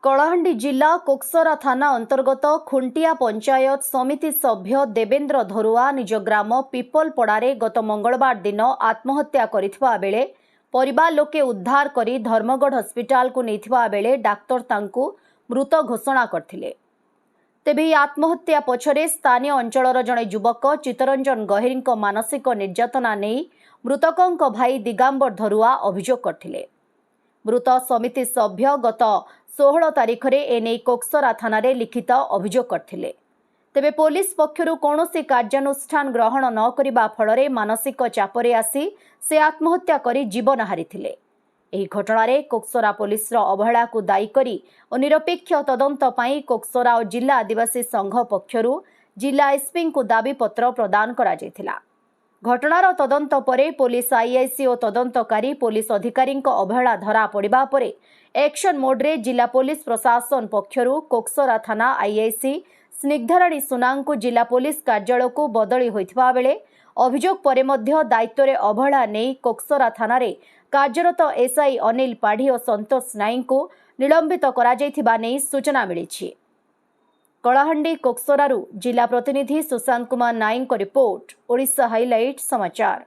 कलाहांडी जिला कोक्सरा थाना अंतर्गत खुंटिया पंचायत समिति सभ्य देवेंद्र धरुआ निज ग्राम पिपलपड़ारे गत मंगलवार दिन आत्महत्या करिथिबा बेले परिवार लोके उद्धार करी धर्मगढ़ हस्पिटाल को नेथिबा बेले डाक्टर तांकु मृत घोषणा करथिले। तेबे आत्महत्या पछरे स्थानीय अंचलर जणे युवक चित्तरंजन गहेरींक मानसिक निर्यातना नेई मृतकंक भाई दिगांबर धरुआ अभियोग करथिले। मृत समिति सभ्य गत 16 तारिख रे एने कोक्सरा थाना रे लिखित अभियोग करथिले। तेबे पुलिस पक्षरु कोनोसी कार्यानुष्ठान ग्रहण न करिबा फलरे मानसिक चापरे आसी से आत्महत्या करी जीवन हारिथिले। एही घटना रे कोक्सरा पुलिस रो अवहेला को दायी करी और निरपेक्ष तदंत पई कोक्सरा और जिला आदिवासी संघ पक्षरु जिला एसपी को दाबी पत्र प्रदान करा जैथिला। घटनार तदंत परे पुलिस आईआईसी और तदंतकारी पुलिस अधिकारी अवहेला धरा पड़ा पर एक्शन मोड्रे जिला पुलिस प्रशासन पक्षरु कोक्सरा थाना आईआईसी स्निग्धाराणी सुना को जिला पुलिस कार्यालय को बदली होइथिबा बेले अभियोग परे मध्य दायित्व रे अवहेला नेई कोक्सरा थाना रे कार्यरत एसआई अनिल पाढ़ी और संतोष नाईक को निलंबित करा जैथिबा नेई सूचना मिली। कलाहांडी कोक्सरारू जिला प्रतिनिधि सुशांत कुमार नाईक रिपोर्ट ओडिशा हाइलाइट समाचार।